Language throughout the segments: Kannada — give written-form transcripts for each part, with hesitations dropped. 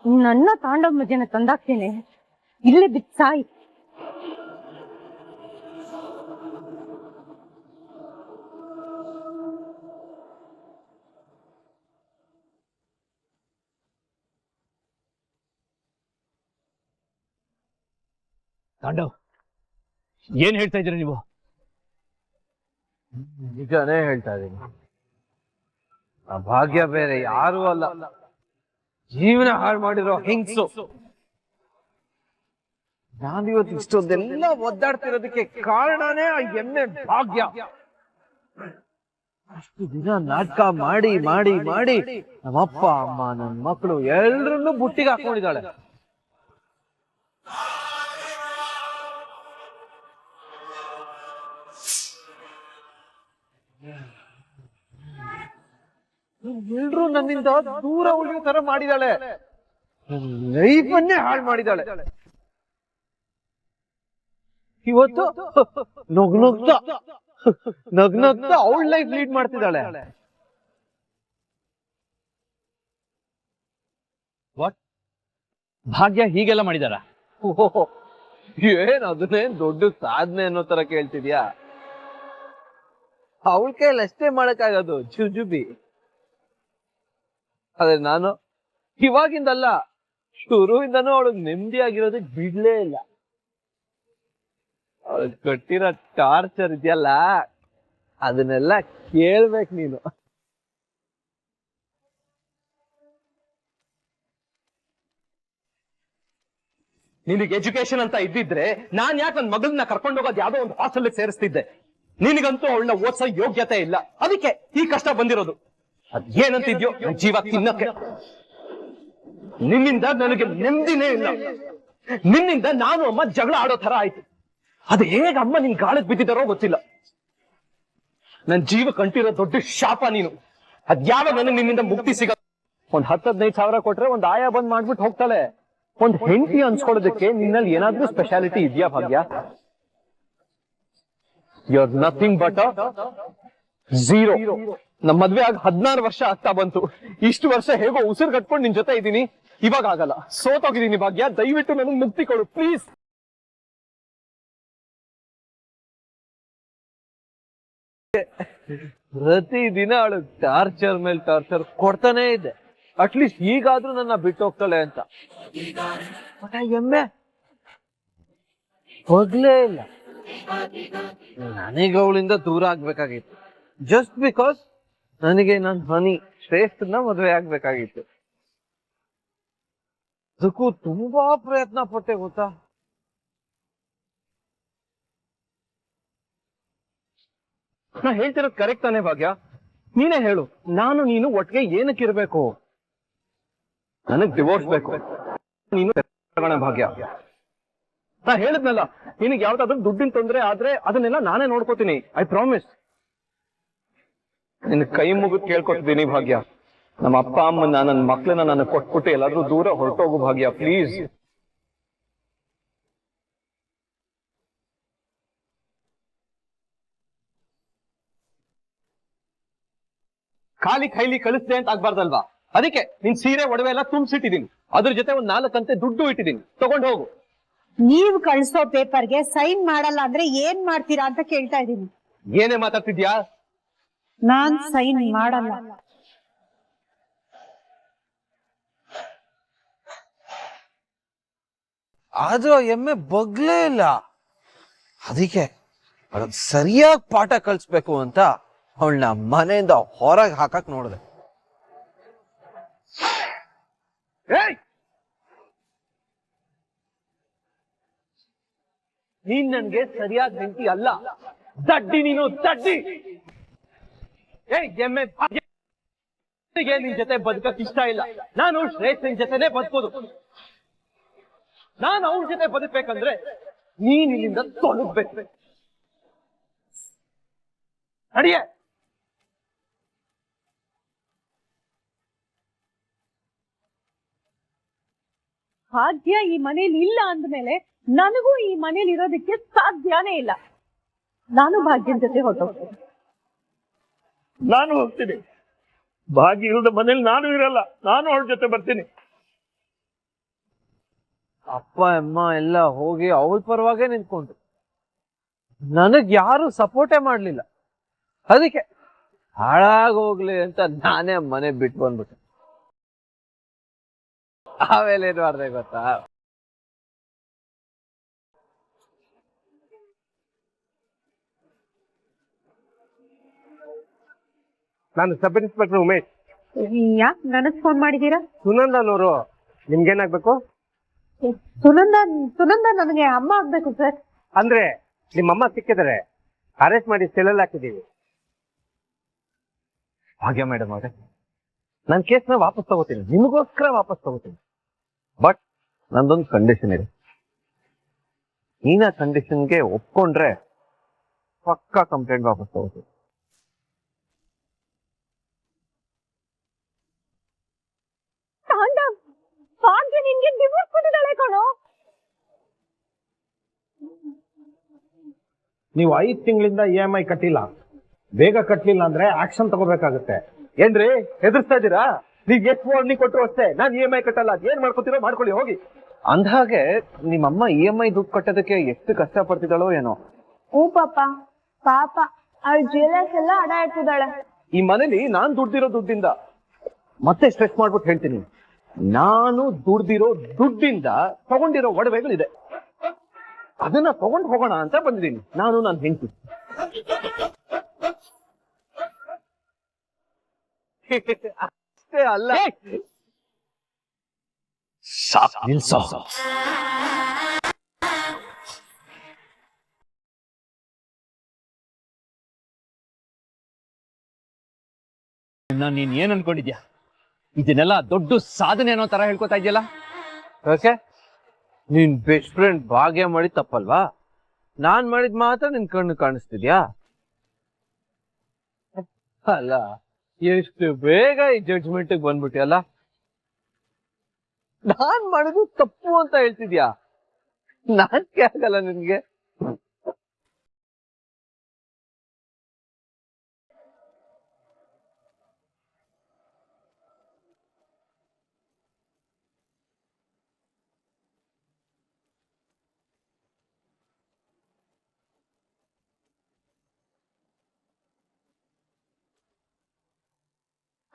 ನನ್ನ ತಾಂಡವ ಮಧ್ಯನ ತಂದಾಕ್ತೇನೆ, ಇಲ್ಲೇ ಬಿತ್ ಸಾಯಿ. ತಾಂಡವ್, ಏನ್ ಹೇಳ್ತಾ ಇದ್ದೀರಾ ನೀವು? ನಿಜಾನೇ ಹೇಳ್ತಾ ಇದ್ದೀನಿ. ಆ ಭಾಗ್ಯ ಬೇರೆ ಯಾರು ಅಲ್ಲ, ಜೀವನ ಹಾಳು ಮಾಡಿರೋ ಹೆಂಗ್ಸು. ನಾನಿವತ್ತು ಇಷ್ಟೊಂದೆಲ್ಲ ಒದ್ದಾಡ್ತಿರೋದಕ್ಕೆ ಕಾರಣನೇ ಆ ಎಮ್ಮೆ ಭಾಗ್ಯ. ಅಷ್ಟು ದಿನ ನಾಟಕ ಮಾಡಿ ಮಾಡಿ ಮಾಡಿ ನಮ್ಮಪ್ಪ ಅಮ್ಮ ನನ್ನ ಮಕ್ಕಳು ಎಲ್ರನ್ನೂ ಬುಟ್ಟಿಗೆ ಹಾಕೊಂಡಿದ್ದಾಳೆ. ಎಲ್ರು ನನ್ನಿಂದ ದೂರ ಉಳಿಯೋ ತರ ಮಾಡಿದಾಳೆ, ಲೈಫನ್ನೇ ಹಾಳು ಮಾಡಿದಾಳೆ. ಇವತ್ತು ನಗ್ನಗ್ತಾ ಅವಳ ಲೈಫ್ ಲೀಡ್ ಮಾಡ್ತಿದ್ದಾಳೆ. ವಾಟ್? ಭಾಗ್ಯ ಹೀಗೆಲ್ಲ ಮಾಡಿದಾರ? ಏನ್ ಅದನ್ನೇನ್ ದೊಡ್ಡ ಸಾಧನೆ ಅನ್ನೋ ತರ ಕೇಳ್ತಿದ್ಯಾ? ಅವಳ ಕೈಯಲ್ಲಿ ಅಷ್ಟೇ ಮಾಡಕ್ಕಾಗೋದು, ಜುಜುಬಿ. ಆದ್ರೆ ನಾನು ಇವಾಗಿಂದಲ್ಲ, ಶುರುವಿಂದನೂ ಅವಳಿಗೆ ನೆಮ್ಮದಿಯಾಗಿರೋದಕ್ಕೆ ಬಿಡ್ಲೇ ಇಲ್ಲ. ಅವಳಿಗೆ ಕಟ್ಟಿರೋ ಟಾರ್ಚರ್ ಇದೆಯಲ್ಲ, ಅದನ್ನೆಲ್ಲ ಕೇಳ್ಬೇಕು ನೀನು. ನಿನಗೆ ಎಜುಕೇಶನ್ ಅಂತ ಇದ್ದಿದ್ರೆ ನಾನ್ ಯಾಕೆ ನನ್ನ ಮಗಳನ್ನ ಕರ್ಕೊಂಡು ಹೋಗೋದು ಯಾವ್ದೋ ಒಂದು ಹಾಸ್ಟೆಲ್ ಸೇರಿಸ್ತಿದ್ದೆ. ನಿನಗಂತೂ ಅವಳನ್ನ ಓದ್ಸೋ ಯೋಗ್ಯತೆ ಇಲ್ಲ, ಅದಕ್ಕೆ ಈ ಕಷ್ಟ ಬಂದಿರೋದು. ಅದ್ ಏನಂತಿದ್ಯೋ ನನ್ ಜೀವ ತಿನ್ನಕ್ಕೆ. ನಿನ್ನಿಂದ ನನಗೆ ನೆಮ್ಮದಿನೇ ಇಲ್ಲ. ನಿನ್ನಿಂದ ನಾನು ಅಮ್ಮ ಜಗಳ ಆಡೋ ತರ ಆಯ್ತು. ಅದು ಹೇಗ ಅಮ್ಮ ನಿನ್ ಗಾಳಕ್ ಬಿದ್ದಿದ್ದಾರೋ ಗೊತ್ತಿಲ್ಲ. ನನ್ ಜೀವ ಕಂಟಿರೋ ದೊಡ್ಡ ಶಾಪ ನೀನು. ಅದ್ಯಾವಾಗ ನನಗೆ ನಿನ್ನಿಂದ ಮುಕ್ತಿ ಸಿಗ? ಒಂದ್ 10-15 ಸಾವಿರ ಕೊಟ್ರೆ ಒಂದ್ ಆಯಾ ಬಂದ್ ಮಾಡ್ಬಿಟ್ಟು ಹೋಗ್ತಾಳೆ. ಒಂದ್ ಹೆಂಡತಿ ಅನ್ಸ್ಕೊಳ್ಳೋದಕ್ಕೆ ನಿನ್ನಲ್ಲಿ ಏನಾದ್ರೂ ಸ್ಪೆಷಾಲಿಟಿ ಇದೆಯಾ Bhagya? You are nothing but zero. ನಮ್ ಮದ್ವೆ ಆಗ 16 ವರ್ಷ ಆಗ್ತಾ ಬಂತು. ಇಷ್ಟು ವರ್ಷ ಹೇಗೋ ಉಸಿರು ಕಟ್ಕೊಂಡು ನಿನ್ ಜೊತೆ ಇದ್ದೀನಿ. ಇವಾಗ ಆಗಲ್ಲ, ಸೋತೋಗಿದ್ದೀನಿ ಭಾಗ್ಯ. ದಯವಿಟ್ಟು ನನಗೆ ಮುಕ್ತಿ ಕೊಡು ಪ್ಲೀಸ್. ಪ್ರತಿದಿನ ಅವಳು ಟಾರ್ಚರ್ ಮೇಲೆ ಟಾರ್ಚರ್ ಕೊಡ್ತಾನೆ ಇದೆ. ಅಟ್ಲೀಸ್ಟ್ ಈಗಾದ್ರೂ ನನ್ನ ಬಿಟ್ಟು ಹೋಗ್ತಾಳೆ ಅಂತ. ಬಟ್ ಆ ಎಮ್ಮೆ ಹೋಗ್ಲೇ ಇಲ್ಲ. ನನಗೆ ಅವಳಿಂದ ದೂರ ಆಗ್ಬೇಕಾಗಿತ್ತು, ಜಸ್ಟ್ ಬಿಕಾಸ್ ನನಗೆ ನನ್ನ ಹನಿ ಶ್ರೇಷ್ಠನ ಮದುವೆ ಆಗ್ಬೇಕಾಗಿತ್ತು. ಅದಕ್ಕೂ ತುಂಬಾ ಪ್ರಯತ್ನ ಪಟ್ಟೆ ಗೊತ್ತಾ. ನಾ ಹೇಳ್ತಿರೋದು ಕರೆಕ್ಟ್ ತಾನೇ ಭಾಗ್ಯ? ನೀನೇ ಹೇಳು, ನಾನು ನೀನು ಒಟ್ಟಿಗೆ ಏನಕ್ಕಿರ್ಬೇಕು? ನನಗ್ ಡಿವೋರ್ಸ್ ಬೇಕು, ನೀನು ಭಾಗ್ಯ. ನಾ ಹೇಳಿದ್ನಲ್ಲ, ನಿನಗೆ ಯಾವ್ದಾದ್ರು ದುಡ್ಡಿನ ತೊಂದರೆ ಆದ್ರೆ ಅದನ್ನೆಲ್ಲ ನಾನೇ ನೋಡ್ಕೋತೀನಿ. I promise. ನಿನ್ ಕೈ ಮುಗಿದು ಕೇಳ್ಕೊತಿದ್ದೀನಿ ಭಾಗ್ಯ. ನಮ್ಮ ಅಪ್ಪ ಅಮ್ಮನ ನನ್ನ ಮಕ್ಳನ್ನ ನನಗೆ ಕೊಟ್ಬಿಟ್ಟು ಎಲ್ಲಾದ್ರೂ ದೂರ ಹೊರಟೋಗು ಭಾಗ್ಯ, ಪ್ಲೀಸ್. ಖಾಲಿ ಕೈಲಿ ಕಳಿಸ್ದೆ ಅಂತ ಆಗ್ಬಾರ್ದಲ್ವಾ? ಅದಕ್ಕೆ ನಿನ್ ಸೀರೆ ಒಡವೆ ಎಲ್ಲ ತುಂಬಿಸಿಟ್ಟಿದ್ದೀನಿ. ಅದ್ರ ಜೊತೆ ಒಂದ್ 4 ಕಂತೆ ದುಡ್ಡು ಇಟ್ಟಿದ್ದೀನಿ, ತಗೊಂಡ್ ಹೋಗು. ನೀವು ಕಳಿಸೋ ಪೇಪರ್ಗೆ ಸೈನ್ ಮಾಡಲ್ಲ ಅಂದ್ರೆ ಏನ್ ಮಾಡ್ತೀರಾ ಅಂತ ಕೇಳ್ತಾ ಇದ್ದೀನಿ. ಏನೇ ಮಾತಾಡ್ತಿದ್ಯಾ? ನಾನ್ ಸೈನ್ ಮಾಡಲ್ಲ. ಆದ್ರೂ ಎಮ್ಮೆ ಬಗ್ಲೇ ಇಲ್ಲ. ಅದಕ್ಕೆ ಅವಳಗ್ ಸರಿಯಾಗಿ ಪಾಠ ಕಲಿಸ್ಬೇಕು ಅಂತ ಅವಳನ್ನ ಮನೆಯಿಂದ ಹೊರಗೆ ಹಾಕಕ್ ನೋಡಿದೆ. ನೀನ್ ನನ್ಗೆ ಸರಿಯಾದ ಹೆಂಡತಿ ಅಲ್ಲ, ದಡ್ಡಿ ನೀನು, ದಡ್ಡಿ. ಎಮ್ಮೆ, ನಿನ್ ಜೊತೆ ಬದುಕಕ್ ಇಷ್ಟ ಇಲ್ಲ. ನಾನು ಶ್ರೇಷ್ಠನ್ ಜೊತೆನೆ ಬದುಕೋದು. ನಾನು ಅವನ ಜೊತೆ ಬದುಕ್ಬೇಕಂದ್ರೆ ನೀನ್ ಇಲ್ಲಿಂದ ತೊಲಗ್ಬೇಕು. ನಡಿಯೇ. ಭಾಗ್ಯ ಈ ಮನೇಲಿ ಇಲ್ಲ ಅಂದ್ಮೇಲೆ ನನಗೂ ಈ ಮನೇಲಿ ಇರೋದಕ್ಕೆ ಸಾಧ್ಯನೇ ಇಲ್ಲ. ನಾನು ಭಾಗ್ಯನ ಜೊತೆ ಹೊರಟೋಗ್ತೀನಿ. ನಾನು ಹೋಗ್ತೀನಿ. ಭಾಗ್ಯ ಇಲ್ಲದ ಮನೇಲಿ ನಾನು ಇರಲ್ಲ. ನಾನು ಅವಳ ಜೊತೆ ಬರ್ತೀನಿ. ಅಪ್ಪ ಅಮ್ಮ ಎಲ್ಲ ಹೋಗಿ ಅವಳ ಪರವಾಗೇ ನಿಂತ್ಕೊಂಡ್ರು. ನನಗ್ ಯಾರು ಸಪೋರ್ಟೇ ಮಾಡ್ಲಿಲ್ಲ. ಅದಕ್ಕೆ ಹಾಳಾಗೋಗ್ಲಿ ಅಂತ ನಾನೇ ಮನೆ ಬಿಟ್ಟು ಬಂದ್ಬಿಟ್ಟೆ. ಆಮೇಲೆ ಏನ್ ಮಾಡ್ದೆ ಗೊತ್ತಾ? ನಾನು ಸಬ್ ಇನ್ಸ್ಪೆಕ್ಟರ್ ಉಮೇಶ್. ಯಾಕೆ ನನಗ್ ಫೋನ್ ಮಾಡಿದೀರಾ? ಸುನಂದನವರು ನಿಮ್ಗೇನಾಗ್ಬೇಕು? ಸುನಂದ ನನಗೆ ಅಮ್ಮ ಆಗ್ಬೇಕು ಸರ್. ಅಂದ್ರೆ ನಿಮ್ಮಮ್ಮ ಸಿಕ್ಕಿದ್ದಾರೆ, ಅರೆಸ್ಟ್ ಮಾಡಿ ಸೆಲ್ಲಲ್ಲಿ ಹಾಕಿದೀವಿ. ಭಾಗ್ಯ ಮೇಡಮ್ ಅವ್ರೆ, ನನ್ನ ಕೇಸ್ನ ವಾಪಸ್ ತಗೋತೀನಿ, ನಿಮಗೋಸ್ಕರ ವಾಪಸ್ ತಗೋತೀನಿ. ಬಟ್ ನಂದೊಂದು ಕಂಡೀಷನ್ ಇದೆ. ನೀನ ಕಂಡೀಷನ್ಗೆ ಒಪ್ಕೊಂಡ್ರೆ ಪಕ್ಕಾ ಕಂಪ್ಲೇಂಟ್ ವಾಪಸ್ ತಗೋತೀನಿ. ಭಾಗ್ಯ ನಿನ್ಗೆ ಡಿವೋರ್ಸ್ ಕೊಟ್ಟಿದ್ದಾಳೆ ಕಣೋ. ನೀವು 5 ತಿಂಗಳಿಂದ EMI ಕಟ್ಟಿಲ್ಲ, ಬೇಗ ಕಟ್ಟಲಿಲ್ಲ ಅಂದ್ರೆ ಆಕ್ಷನ್ ತಗೋಬೇಕಾಗುತ್ತೆ. ಏನ್ರಿ ಹೆದರ್ಸ್ತಾ ಇದ್ದೀರಾ? ನೀವ್ ಎಷ್ಟು ವಾರ್ನಿಂಗ್ ಕೊಟ್ಟರು ಅಷ್ಟೇ, ನಾನು EMI ಕಟ್ಟಲ್ಲ. ಏನ್ ಮಾಡ್ಕೊತೀರೋ ಮಾಡ್ಕೊಳ್ಳಿ ಹೋಗಿ. ಅಂದ್ಹಾಗೆ ನಿಮ್ಮಮ್ಮ EMI ದುಡ್ಡು ಕಟ್ಟೋದಕ್ಕೆ ಎಷ್ಟು ಕಷ್ಟ ಪಡ್ತಿದ್ದಾಳೋ ಏನೋ. ಹ್ಞೂ ಪಾಪ ಅವಳ ಜ್ಯುವೆಲರ್ಸ್ ಎಲ್ಲ ಅಡ ಇಡ್ತಿದ್ದಾಳೆ. ಈ ಮನೇಲಿ ನಾನ್ ದುಡ್ದಿರೋ ದುಡ್ಡಿಂದ ಮತ್ತೆ ಸ್ಟ್ರೆಸ್ ಮಾಡ್ಬಿಟ್ಟು ಹೇಳ್ತೀನಿ, ನಾನು ದುಡ್ದಿರೋ ದುಡ್ಡಿಂದ ತಗೊಂಡಿರೋ ಒಡವೆಗಳಿದೆ, ಅದನ್ನ ತಗೊಂಡು ಹೋಗೋಣ ಅಂತ ಬಂದಿದ್ದೀನಿ ನಾನು ನನ್ನ ಹೆಂಡತಿ. ಅಷ್ಟೇ ಅಲ್ಲ, ನಿಲ್ಸೋ. ನೀನ್ ಏನ್ ಅನ್ಕೊಂಡಿದ್ಯಾ? ಇದನ್ನೆಲ್ಲ ದೊಡ್ಡ ಸಾಧನೆ ಅನ್ನೋ ತರ ಹೇಳ್ಕೊತಾ ಇದೆಯಲ್ಲ. ಓಕೆ, ನಿನ್ ಬೆಸ್ಟ್ ಫ್ರೆಂಡ್ ಭಾಗ್ಯ ಮಾಡಿದ್ ತಪ್ಪಲ್ವಾ? ನಾನ್ ಮಾಡಿದ್ ಮಾತ್ರ ನಿನ್ ಕಣ್ಣು ಕಾಣಿಸ್ತಿದ್ಯಾ? ಅಲ್ಲ, ಎಷ್ಟು ಬೇಗ ಈ ಜಡ್ಜ್ಮೆಂಟ್ ಬಂದ್ಬಿಟ್ಟಿಯಲ್ಲ. ನಾನ್ ಮಾಡಿದ್ದು ತಪ್ಪು ಅಂತ ಹೇಳ್ತಿದ್ಯಾ? ನಾಚಿಕೆ ಆಗಲ್ಲ ನಿನ್ಗೆ?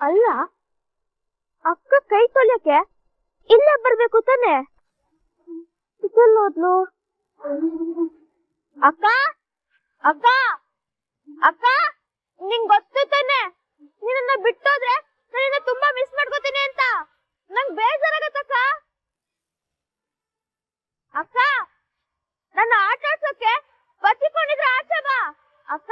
ಅಲ್ಲ, ಅಕ್ಕ ಕೈ ತೊಳ್ಯಕ್ಕೆ ಇಲ್ಲೇ ಬರ್ಬೇಕು ತಾನೆ? ಹೋದ್ಲು? ಅಕ್ಕ ಅಕ್ಕ ಅಕ್ಕ, ನಿಂಗ್ ಗೊತ್ತು ತಾನೆ ನಿನ್ನ ಬಿಟ್ಟೋದ್ರೆ ನಾನು ತುಂಬಾ ಮಿಸ್ ಮಾಡ್ಕೋತೀನಿ ಅಂತ. ನಂಗ್ ಬೇಜಾರಾಗತ್ತಕ್ಕ. ಅಕ್ಕ, ನನ್ನ ಆಟ ಆಡ್ಸೋಕೆ ಬಚ್ಚಿಕೊಂಡಿದ್ರೆ ಆಚೆ ಬಾ ಅಕ್ಕ.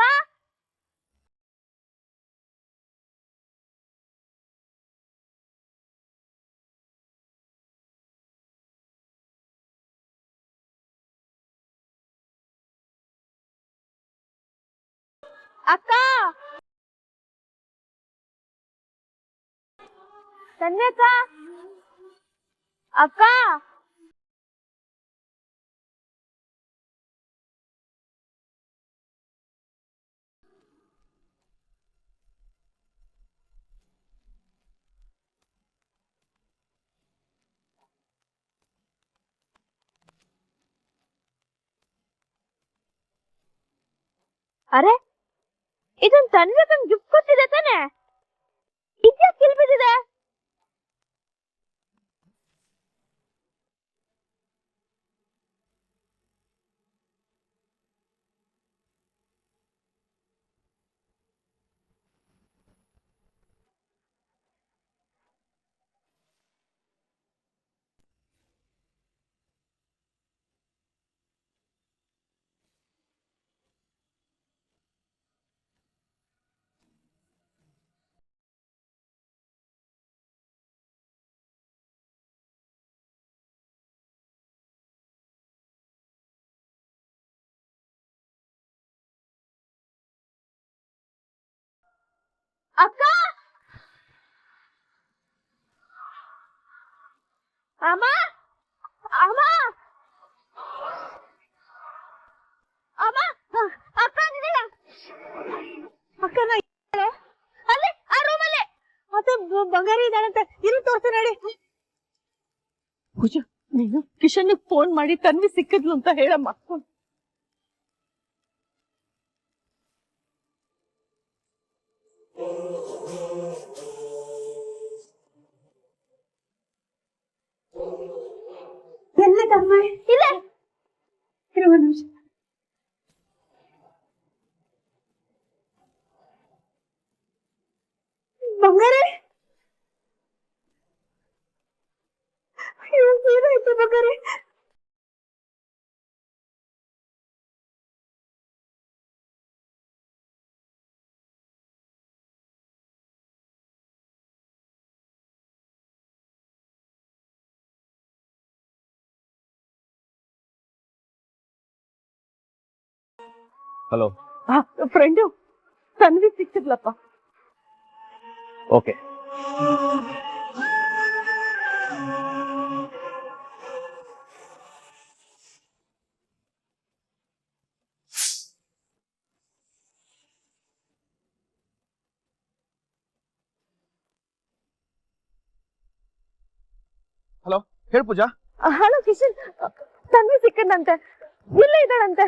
ಅಕ್ಕ, ತನ್ನೇಕ ಅಕ್ಕ. ಅರೆ, ಇದನ್ ತನ್ವೇಕನ್ ಗಿಫ್ಟ್ ಕೊಟ್ಟಿದೆ ತಾನೆ? ಇದ್ಯಾಕೆ ಇಲ್ಲಿ ಬಿದ್ದಿದೆ? ಅಕ್ಕ, ಅಮ್ಮ ಅಮ್ಮ ಅಮ್ಮ, ಅಕ್ಕ ನಿಲ್ಲ. ಅಕ್ಕನ ಅಲ್ಲಿ ಆ ರೂಮಲ್ಲಿ ಮತ್ತೆ ಬಂಗಾರಿ ಇದ್ದಾಳಂತೆ. ಇರು ತೋರ್ಸ ನೋಡಿ. ಪೂಜಾ ನೀನು ಕಿಶನ್ ಫೋನ್ ಮಾಡಿ ತನ್ವಿ ಸಿಕ್ಕಿದ್ಲು ಅಂತ ಹೇಳಮ್ಮ. ಇಲ್ಲ ಬಂಗಾರ ಏನಾಯ್ತು ಬಂಗಾರ? ಹಲೋ. ಫ್ರೆಂಡು ತನ್ವಿ ಸಿಕ್ಕಿದ್ಲಪ್ಪ. ಓಕೆ. ಹಲೋ, ಹೇಳ್ ಪೂಜಾ. ಹಲೋ ಕಿಶನ್, ತನ್ವಿ ಸಿಕ್ಕದಂತೆ, ಇಲ್ಲೇ ಇದ್ದಾಳಂತೆ.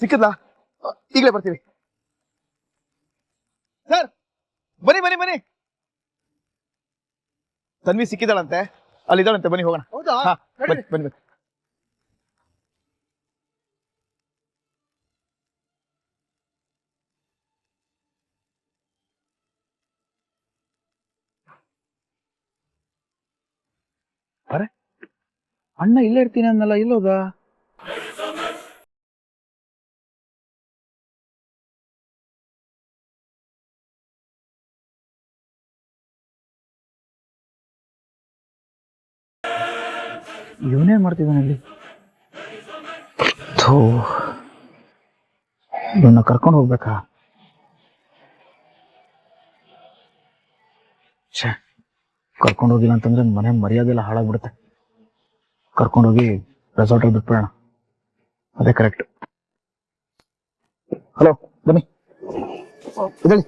ಸಿಕ್ಕದ್ಲಾ? ಈಗಲೇ ಬರ್ತೀವಿ ಸರ್. ಬನ್ನಿ ಬನ್ನಿ ಬನ್ನಿ. ತನ್ವಿ ಸಿಕ್ಕಿದಾಳಂತೆ, ಅಲ್ಲಿದ್ದಾಳಂತೆ, ಬನ್ನಿ ಹೋಗೋಣ. ಹಾ, ಬನ್ನಿ ಬನ್ನಿ. ಅರೆ, ಅಣ್ಣ ಇಲ್ಲೇ ಇರ್ತೀನಿ ಅನ್ನಲ್ಲ, ಇಲ್ಲೋದ? ಇವನೇನ್ ಮಾಡ್ತಿದ್ದಾನೆ ಇಲ್ಲಿ? ಇವನ್ನ ಕರ್ಕೊಂಡು ಹೋಗ್ಬೇಕಾ? ಛೇ, ಕರ್ಕೊಂಡು ಹೋಗಿಲ್ಲ ಅಂತಂದ್ರೆ ಮನೆ ಮರ್ಯಾದೆ ಎಲ್ಲ ಹಾಳಾಗ್ಬಿಡುತ್ತೆ. ಕರ್ಕೊಂಡೋಗಿ ರೆಸಾರ್ಟಲ್ಲಿ ಬಿಟ್ಬಿಡೋಣ, ಅದೇ ಕರೆಕ್ಟ್. ಹಲೋ, ಬನ್ನಿ ಇದಳಿ.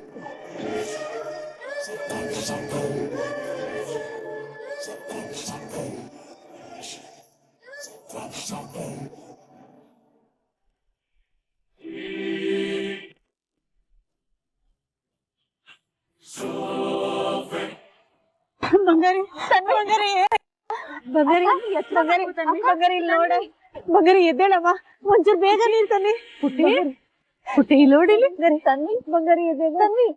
ಬಂಗಾರಿ, ಬಂಗಾರಿ, ಬಂಗಾರಿ, ಬಂಗಾರಿ, ಬಂಗಾರಿ, ಇಲ್ಲಿ ನೋಡ. ಬಂಗಾರಿ ಎದ್ದೇಳಮ್ಮ, ಒಂಚೂರು ಬೇಗ ನೀನ್ ತನ್ನಿ. ಪುಟ್ಟಿ, ಪುಟ್ಟಿ ಇಲ್ಲಿ ನೋಡಿಲಿ. ತನ್ನಿ, ಬಂಗಾರಿ ಎದ್ದೇಳ. ತನ್ನಿ,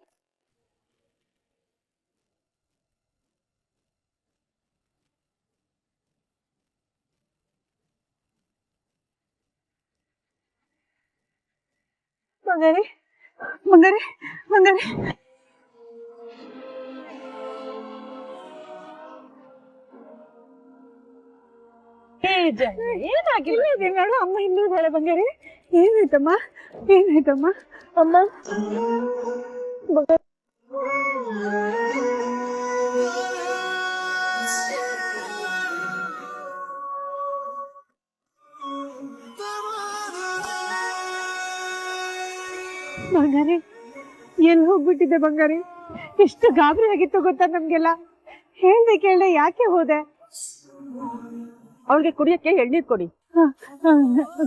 ಬಂಗಾರಿ, ಬಂಗಾರಿ, ಬಂಗಾರಿ. ಏನಾಗಿಲ್ಲ ನೋಡು, ಅಮ್ಮ ಇನ್ನೂ ಬೇಡ. ಬಂಗಾರಿ, ಏನಾಯ್ತಮ್ಮ, ಏನಾಯ್ತಮ್ಮ? ಅಮ್ಮ ಬಂಗಾರಿ, ಎಲ್ಲಿ ಹೋಗ್ಬಿಟ್ಟಿದ್ದೆ ಬಂಗಾರಿ? ಎಷ್ಟು ಗಾಬರಿ ಆಗಿತ್ತು ಗೊತ್ತಾ ನಮ್ಗೆಲ್ಲ. ಹೇಳ್ದೆ ಕೇಳ್ದೆ ಯಾಕೆ ಹೋದೆ? ಅವ್ರಿಗೆ ಕುಡಿಯಕ್ಕೆ ಎಳ್ನೀರ್ ಕೊಡಿ.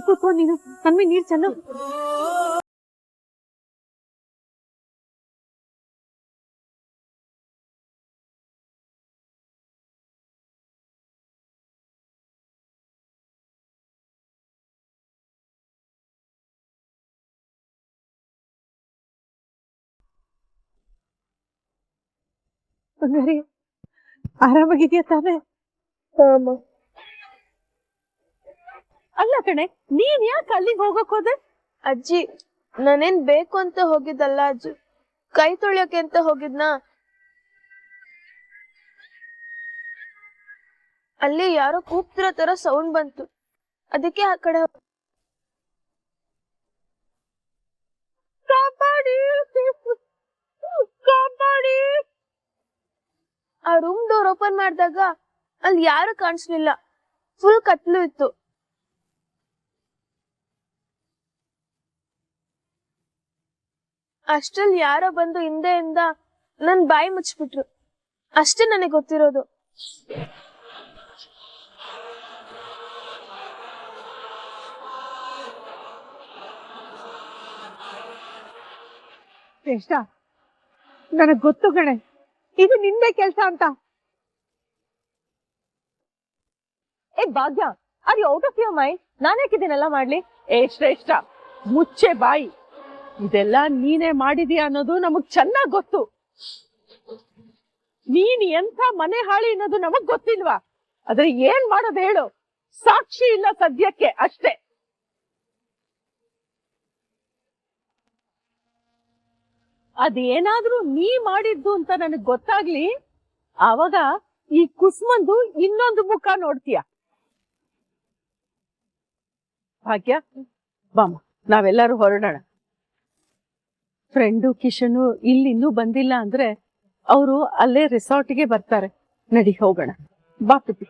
ಕೂತ್ಕೊ ನೀನು. ತನ್ವಿ ನೀರ್ ಚೆನ್ನ. ಬಂಗಾರಿ, ಆರಾಮಾಗಿದ್ಯಾ ತಾನೇ? ಅಲ್ಲ ಕಣೆ, ನೀನ್ ಯಾಕೆ ಅಲ್ಲಿಗೆ ಹೋಗಕ್ ಹೋದೆ? ಅಜ್ಜಿ, ನಾನೇನ್ ಬೇಕು ಅಂತ ಹೋಗಿದ್ದಲ್ಲ ಅಜ್ಜಿ, ಕೈ ತೊಳ್ಯಕ್ಕೆ ಅಂತ ಹೋಗಿದ್ನಾ. ಅಲ್ಲಿ ಯಾರೋ ಕೂಗ್ತಿರೋ ತರ ಸೌಂಡ್ ಬಂತು, ಅದಕ್ಕೆ ಆ ಕಡೆ ಕಾಪಾಡಿ, ಕಾಪಾಡಿ. ಆ ರೂಮ್ ಡೋರ್ ಓಪನ್ ಮಾಡಿದಾಗ ಅಲ್ಲಿ ಯಾರು ಕಾಣಿಸ್ಲಿಲ್ಲ, ಫುಲ್ ಕತ್ಲು ಇತ್ತು. ಅಷ್ಟ್ರಲ್ಲಿ ಯಾರೋ ಬಂದು ಹಿಂದೆಯಿಂದ ನನ್ ಬಾಯಿ ಮುಚ್ಚಿಬಿಟ್ರು. ಅಷ್ಟೇ ನನಗೆ ಗೊತ್ತಿರೋದು. ಶ್ರೇಷ್ಠ, ನನಗ್ ಗೊತ್ತು ಕಣೆ ಇದು ನಿಂದೆ ಕೆಲ್ಸ ಅಂತ. ಏ Bhagya, are you out of your mind? ನಾನು ಯಾಕಿದ್ದೀನೆಲ್ಲ ಮಾಡ್ಲಿ? ಏ ಶ್ರೇಷ್ಠ, ಮುಚ್ಚೆ ಬಾಯಿ. ಇದೆಲ್ಲ ನೀನೇ ಮಾಡಿದೀಯ ಅನ್ನೋದು ನಮಗ್ ಚೆನ್ನಾಗ್ ಗೊತ್ತು. ನೀನ್ ಎಂಥ ಮನೆ ಹಾಳಿ ಅನ್ನೋದು ನಮಗ್ ಗೊತ್ತಿಲ್ವಾ? ಆದ್ರೆ ಏನ್ ಮಾಡೋದು ಹೇಳು? ಸಾಕ್ಷಿ ಇಲ್ಲ ಸದ್ಯಕ್ಕೆ, ಅಷ್ಟೇ. ಅದೇನಾದ್ರೂ ನೀ ಮಾಡಿದ್ದು ಅಂತ ನನಗ್ ಗೊತ್ತಾಗ್ಲಿ, ಆವಾಗ ಈ ಕುಸ್ಮಂದು ಇನ್ನೊಂದು ಮುಖ ನೋಡ್ತೀಯ. ಭಾಗ್ಯ, ಬಾಮ, ನಾವೆಲ್ಲರೂ ಹೊರಡೋಣ. ಫ್ರೆಂಡು ಕಿಶನು ಇನ್ನೂ ಬಂದಿಲ್ಲ ಅಂದ್ರೆ ಅವರು ಅಲ್ಲೇ ರೆಸಾರ್ಟ್ಗೆ ಬರ್ತಾರೆ. ನಡಿ ಹೋಗೋಣ, ಬಾ ಪುಟ್ಟಿ.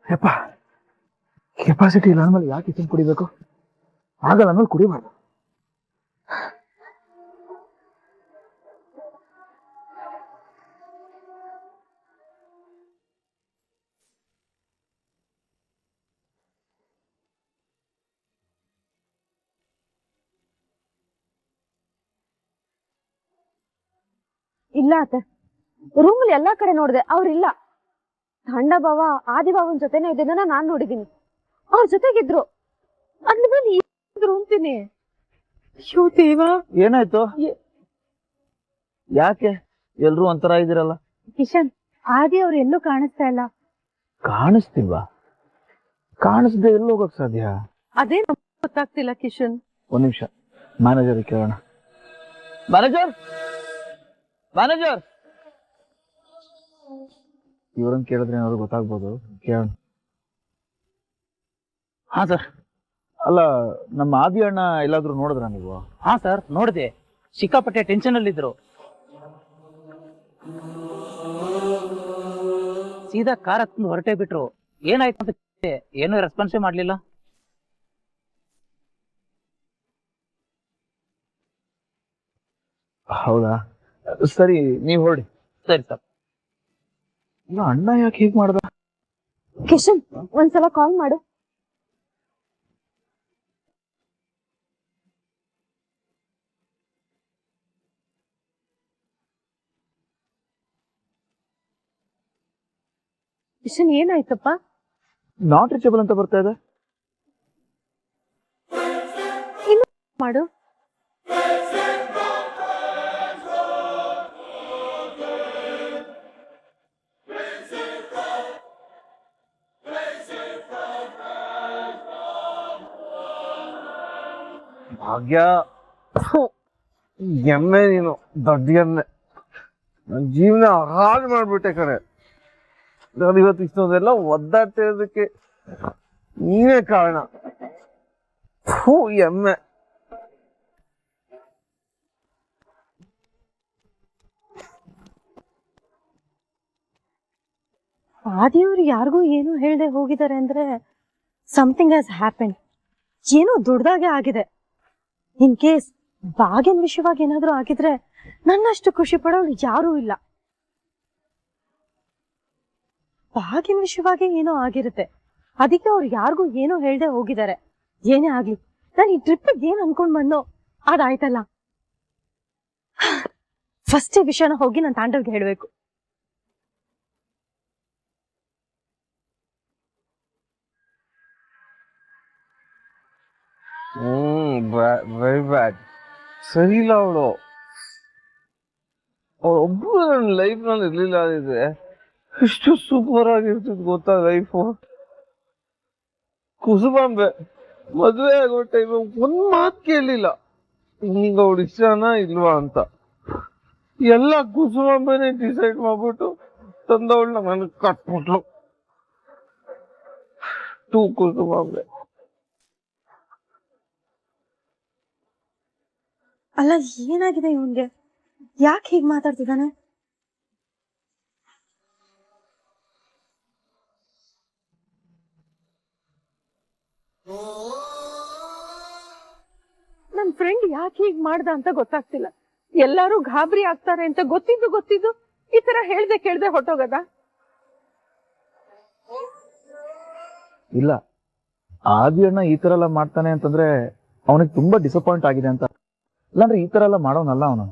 ಯಪ್ಪ, ಕೆಪಾಸಿಟಿ ಇಲ್ಲ ಅಂದ್ಮೇಲೆ ಯಾಕೆ ಇದನ್ನು ಕುಡಿಬೇಕು? ಆಗಲ್ಲ ಅಂದ್ಮೇಲೆ ಕುಡಿಬಾರ್ದು. ಇಲ್ಲ ಅತ್ತೆ, ರೂಮಲ್ಲಿ ಎಲ್ಲಾ ಕಡೆ ನೋಡಿದೆ, ಅವ್ರಿಲ್ಲ. ತಂಡ ಭಾವ ಆದಿಭಾವನ್ ಜೊತೆನೆ ಇದನ್ನ ನಾನ್ ನೋಡಿದೀನಿ. ಅವ್ರ ಜೊತೆಗಿದ್ರು, ಅಂದ್ಮೇಲೆ ಇದ್ರು ಅಂತೀನಿ. ಅಯ್ಯೋ ದೇವಾ, ಏನಾಯ್ತು? ಯಾಕೆ ಎಲ್ರು ಒಂಥರ ಇದ್ದೀರಲ್ಲ? ಕಿಶನ್, ಆದಿ ಅವ್ರು ಎಲ್ಲೂ ಕಾಣಿಸ್ತಾ ಇಲ್ಲ. ಕಾಣಿಸ್ತಿಲ್ವಾ? ಕಾಣಿಸ್ದೆ ಎಲ್ಲಿ ಹೋಗಕ್ ಸಾಧ್ಯ? ಅದೇ ನಮ್ಗೆ ಗೊತ್ತಾಗ್ತಿಲ್ಲ ಕಿಶನ್. ಒಂದ್ ನಿಮಿಷ, ಮ್ಯಾನೇಜರ್ ಕೇಳೋಣ. ಮ್ಯಾನೇಜರ್, ಮ್ಯಾನೇಜರ್, ಇವ್ರನ್ನ ಕೇಳಿದ್ರೆ ಏನಾದ್ರು ಗೊತ್ತಾಗ್ಬೋದು, ಕೇಳೋಣ. ಹಾ ಸರ್. ಅಲ್ಲ, ನಮ್ಮ ಆದಿ ಅಣ್ಣ ಎಲ್ಲಾದ್ರೂ ನೋಡಿದ್ರ ನೀವು? ಹಾ ಸರ್, ನೋಡಿದೆ. ಸಿಕ್ಕಾಪಟ್ಟೆ ಟೆನ್ಷನ್ ಅಲ್ಲಿ ಇದ್ರು. ಸೀದಾ ಕಾರ್ ಹತ್ಕೊಂಡು ಹೊರಟೇ ಬಿಟ್ರು. ಏನಾಯ್ತು ಅಂತ ಕೇಳಿದೆ, ಏನೂ ರೆಸ್ಪಾನ್ಸೇ ಮಾಡ್ಲಿಲ್ಲ. ಹೌದಾ, ಸರಿ, ನೀವ್ ಹೊರಡಿ. ಸರಿ ಸರ್. ಇಲ್ಲ, ಅಣ್ಣ ಯಾಕೆ ಹೀಗ್ ಮಾಡ್ದ? ಕಿಶನ್, ಒಂದ್ಸಲ ಕಾಲ್ ಮಾಡು. ಕಿಶನ್, ಏನಾಯ್ತಪ್ಪ? ನಾಟ್ ರೀಚಬಲ್ ಅಂತ ಬರ್ತಾ ಇದೆ. ಮಾಡು. ಭಾಗ್ಯ, ಎಮ್ಮೆ ನೀನು, ದೊಡ್ಡ ಎಮ್ಮೆ. ನನ್ ಜೀವನ ಹಾಳು ಮಾಡ್ಬಿಟ್ಟೆ ಕಣೆ. ನಾನು ಇವತ್ತು ಇಷ್ಟೊಂದೆಲ್ಲ ಒದ್ದಾಡ್ತಿರೋದಕ್ಕೆ ನೀನೇ ಕಾರಣ. ಎಮ್ಮೆ. ಆದಿಯವ್ರು ಯಾರಿಗೂ ಏನು ಹೇಳ್ದೆ ಹೋಗಿದ್ದಾರೆ ಅಂದ್ರೆ ಸಮಥಿಂಗ್ ಹ್ಯಾಸ್ ಹ್ಯಾಪನ್. ಏನೋ ದೊಡ್ಡದಾಗೆ ಆಗಿದೆ. ಇನ್ ಕೇಸ್ ಭಾಗ್ಯನ್ ವಿಷಯವಾಗಿ ಏನಾದ್ರೂ ಆಗಿದ್ರೆ ನನ್ನಷ್ಟು ಖುಷಿ ಪಡೋಳು ಯಾರೂ ಇಲ್ಲ. ಭಾಗ್ಯನ್ ವಿಷಯವಾಗಿ ಏನೋ ಆಗಿರುತ್ತೆ, ಅದಕ್ಕೆ ಅವ್ರು ಯಾರಿಗೂ ಏನೋ ಹೇಳ್ದೆ ಹೋಗಿದ್ದಾರೆ. ಏನೇ ಆಗ್ಲಿ, ನಾನು ಈ ಟ್ರಿಪ್ ಏನ್ ಅನ್ಕೊಂಡ್ ಬಂದೋ ಅದಾಯ್ತಲ್ಲ. ಫಸ್ಟ್ ಈ ವಿಷಯನ ಹೋಗಿ ನನ್ನ ತಾಂಡವ್ಗೆ ಹೇಳ್ಬೇಕು. Very bad. ಸರಿ ಇಲ್ಲ ಅವಳು. ಅವಳೊಬ್ರು ನನ್ನ ಲೈಫ್ ನಲ್ಲಿ ಇರ್ಲಿಲ್ಲ ಅಂದಿದ್ರೆ ಎಷ್ಟು ಸೂಪರ್ ಆಗಿರ್ತಿದ್ ಗೊತ್ತಾ ಲೈಫು. ಕುಸುಮಾಂಬೆ ಮದುವೆ ಆಗೋ ಟೈಮ್ ಒಂದ್ ಮಾತು ಕೇಳಲಿಲ್ಲ, ನಿಂಗ ಅವಳು ಇಷ್ಟನಾ ಇಲ್ವಾ ಅಂತ. ಎಲ್ಲ ಕುಸುಮಾಂಬೆನೆ ಡಿಸೈಡ್ ಮಾಡ್ಬಿಟ್ಟು ತಂದವಳನ್ನ ನನಗ್ ಕಟ್ಬಿಟ್ಲು. ಟೂ ಕುಸುಮಾಂಬೆ. ಅಲ್ಲ, ಏನಾಗಿದೆ ಇವನ್ಗೆ? ಯಾಕೆ ಹೀಗ್ ಮಾತಾಡ್ತಿದ್ದಾನೆ? ಯಾಕೆ ಹೀಗ್ ಮಾಡ್ದ ಅಂತ ಗೊತ್ತಾಗ್ತಿಲ್ಲ. ಎಲ್ಲಾರು ಗಾಬರಿ ಆಗ್ತಾರೆ ಅಂತ ಗೊತ್ತಿದ್ದು ಈ ತರ ಹೇಳ್ದೆ ಹೊಟ್ಟೋಗದ. ಇಲ್ಲ, ಆದಿ ಅಣ್ಣ ಈ ತರ ಎಲ್ಲ ಮಾಡ್ತಾನೆ ಅಂತಂದ್ರೆ ಅವನಿಗೆ ತುಂಬಾ ಡಿಸಪಾಯಿಂಟ್ ಆಗಿದೆ ಅಂತ. ಇಲ್ಲಾಂದ್ರೆ ಈ ತರ ಎಲ್ಲ ಮಾಡೋನಲ್ಲ ಅವನು.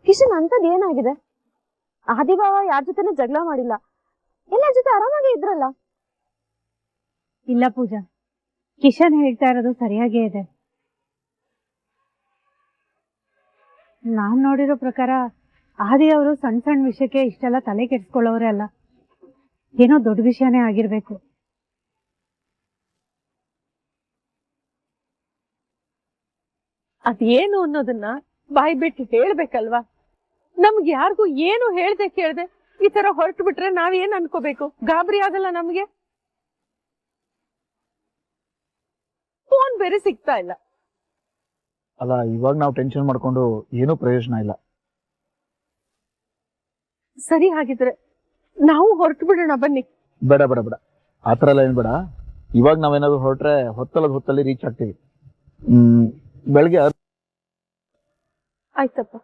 ಕಿಶನ್ ಅಂತದ್ ಏನಾಗಿದೆ? ಆದಿಭಾವ ಯಾರ ಜೊತೆನೂ ಜಗಳ ಮಾಡಿಲ್ಲ, ಎಲ್ಲರ ಜೊತೆ ಆರಾಮಾಗಿ ಇದ್ರಲ್ಲ. ಇಲ್ಲ ಪೂಜಾ, ಕಿಶನ್ ಹೇಳ್ತಾ ಇರೋದು ಸರಿಯಾಗೇ ಇದೆ. ನಾನ್ ನೋಡಿರೋ ಪ್ರಕಾರ ಆದಿ ಅವರು ಸಣ್ಣ ಸಣ್ಣ ವಿಷಯಕ್ಕೆ ಇಷ್ಟೆಲ್ಲ ತಲೆ ಕೆಡ್ಸ್ಕೊಳ್ಳೋರೇ ಅಲ್ಲ. ಏನೋ ದೊಡ್ಡ ವಿಷಯನೇ ಆಗಿರ್ಬೇಕು. ಅದೇನು ಅನ್ನೋದನ್ನ ಬಾಯಿ ಬಿಟ್ಟು ಹೇಳ್ಬೇಕಲ್ವಾ? ನಮ್ಗೆ ಯಾರಿಗೂ ಏನು ಹೇಳ್ದೆ ಕೇಳ್ದೆ ಈ ತರ ಹೊರಟು ಬಿಟ್ರೆ ನಾವೇನ್ ಅನ್ಕೋಬೇಕು? ಗಾಬರಿ ಆಗಲ್ಲ ನಮ್ಗೆ? ಫೋನ್ ಬೇರೆ ಸಿಗ್ತಾ ಇಲ್ಲ. ಅಲ್ಲ, ಇವಾಗ ನಾವು ಟೆನ್ಷನ್ ಮಾಡ್ಕೊಂಡು ಏನೂ ಪ್ರಯೋಜನ ಇಲ್ಲ. ಸರಿ, ಹಾಗಿದ್ರೆ ನಾವು ಹೊರಟು ಬಿಡೋಣ ಬನ್ನಿ. ಬೇಡ ಬೇಡ ಬೇಡ, ಆತರ ಎಲ್ಲ ಏನ್ ಬೇಡ. ಇವಾಗ ನಾವೇನಾದ್ರು ಹೊರಟ್ರೆ ಹೊತ್ತಲ್ಲಿ ರೀಚ್ ಆಗ್ತೀವಿ. ಬೆಳಗ್ಗೆ ಆಯ್ತಪ್ಪ.